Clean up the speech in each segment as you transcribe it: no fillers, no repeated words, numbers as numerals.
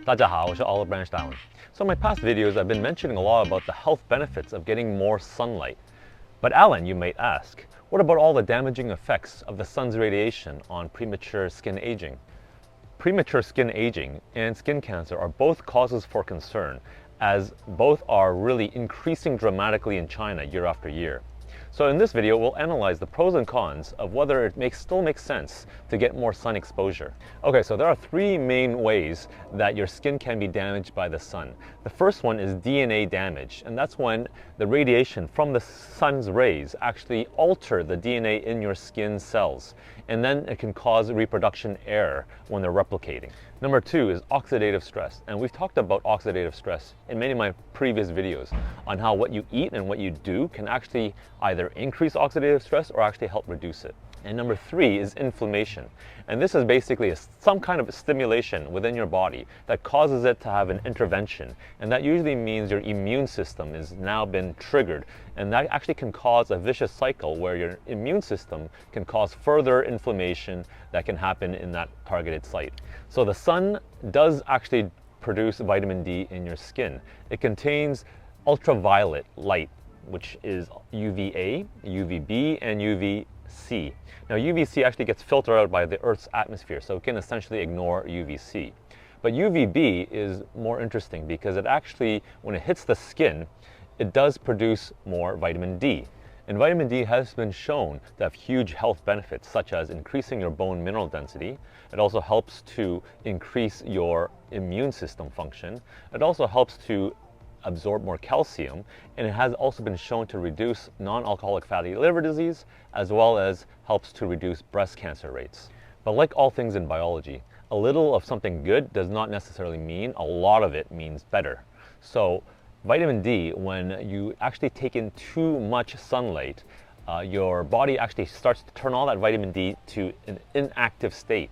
大家好，我是 Olive Branch Allen. So in my past videos, I've been mentioning a lot about the health benefits of getting more sunlight. But Alan, you might ask, what about all the damaging effects of the sun's radiation on premature skin aging? Premature skin aging and skin cancer are both causes for concern, as both are really increasing dramatically in China year after year. So in this video, we'll analyze the pros and cons of whether it still makes sense to get more sun exposure. Okay, so there are three main ways that your skin can be damaged by the sun. The first one is DNA damage, and that's when the radiation from the sun's rays actually alter the DNA in your skin cells, and then it can cause reproduction error when they're replicating. Number two is oxidative stress, and we've talked about oxidative stress in many of my previous videos on how what you eat and what you do can actually either increase oxidative stress or actually help reduce it. And number three is inflammation. And this is basically some kind of stimulation within your body that causes it to have an intervention. And that usually means your immune system has now been triggered. And that actually can cause a vicious cycle where your immune system can cause further inflammation that can happen in that targeted site. So the sun does actually produce vitamin D in your skin. It contains ultraviolet light, which is UVA, UVB, and UVC. Now UVC actually gets filtered out by the Earth's atmosphere, so it can essentially ignore UVC. But UVB is more interesting because it actually, when it hits the skin, it does produce more vitamin D. And vitamin D has been shown to have huge health benefits, such as increasing your bone mineral density. It also helps to increase your immune system function. It also helps to absorb more calcium, and it has also been shown to reduce non-alcoholic fatty liver disease, as well as helps to reduce breast cancer rates. But like all things in biology, a little of something good does not necessarily mean a lot of it means better. So vitamin D, when you actually take in too much sunlight, your body actually starts to turn all that vitamin D to an inactive state.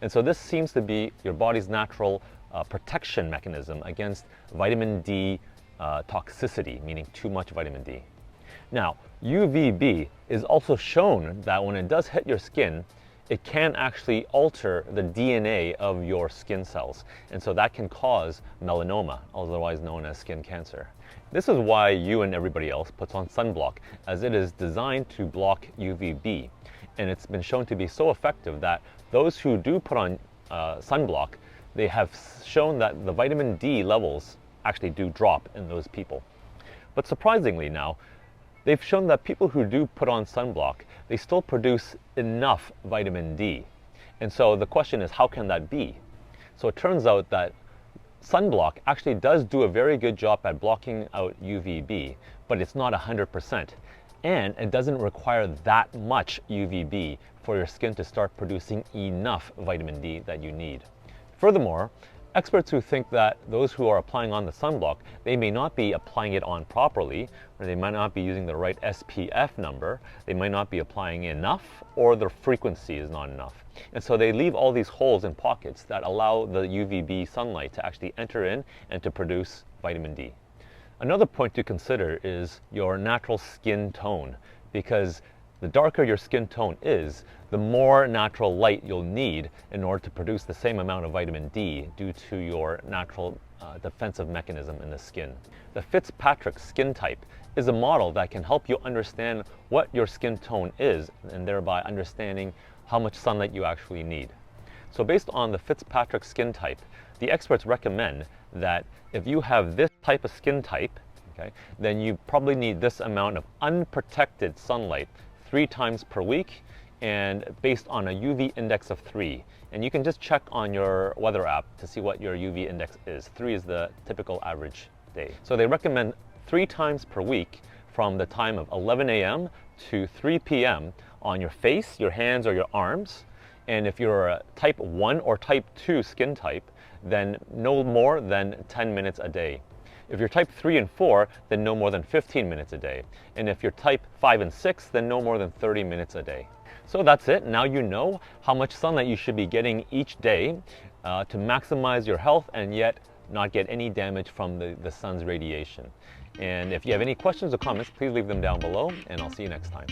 And so this seems to be your body's natural protection mechanism against vitamin D toxicity, meaning too much vitamin D. Now, UVB is also shown that when it does hit your skin, it can actually alter the DNA of your skin cells. And so that can cause melanoma, otherwise known as skin cancer. This is why you and everybody else puts on sunblock, as it is designed to block UVB. And it's been shown to be so effective that those who do put on sunblock, they have shown that the vitamin D levels actually do drop in those people. But surprisingly now, they've shown that people who do put on sunblock, they still produce enough vitamin D. And so the question is, how can that be? So it turns out that sunblock actually does do a very good job at blocking out UVB, but it's not 100%. And it doesn't require that much UVB for your skin to start producing enough vitamin D that you need. Furthermore, experts who think that those who are applying on the sunblock, they may not be applying it on properly, or they might not be using the right SPF number, they might not be applying enough, or their frequency is not enough. And so they leave all these holes and pockets that allow the UVB sunlight to actually enter in and to produce vitamin D. Another point to consider is your natural skin tone, because the darker your skin tone is, the more natural light you'll need in order to produce the same amount of vitamin D due to your natural defensive mechanism in the skin. The Fitzpatrick skin type is a model that can help you understand what your skin tone is, and thereby understanding how much sunlight you actually need. So based on the Fitzpatrick skin type, the experts recommend that if you have this type of skin type, okay, then you probably need this amount of unprotected sunlight 3 times per week, and based on a UV index of 3. And you can just check on your weather app to see what your UV index is. 3 is the typical average day. So they recommend 3 times per week from the time of 11 a.m. to 3 p.m. on your face, your hands, or your arms. And if you're a type 1 or type 2 skin type, then no more than 10 minutes a day. If you're type 3 and 4, then no more than 15 minutes a day. And if you're type 5 and 6, then no more than 30 minutes a day. So that's it. Now you know how much sunlight you should be getting each day to maximize your health and yet not get any damage from the sun's radiation. And if you have any questions or comments, please leave them down below, and I'll see you next time.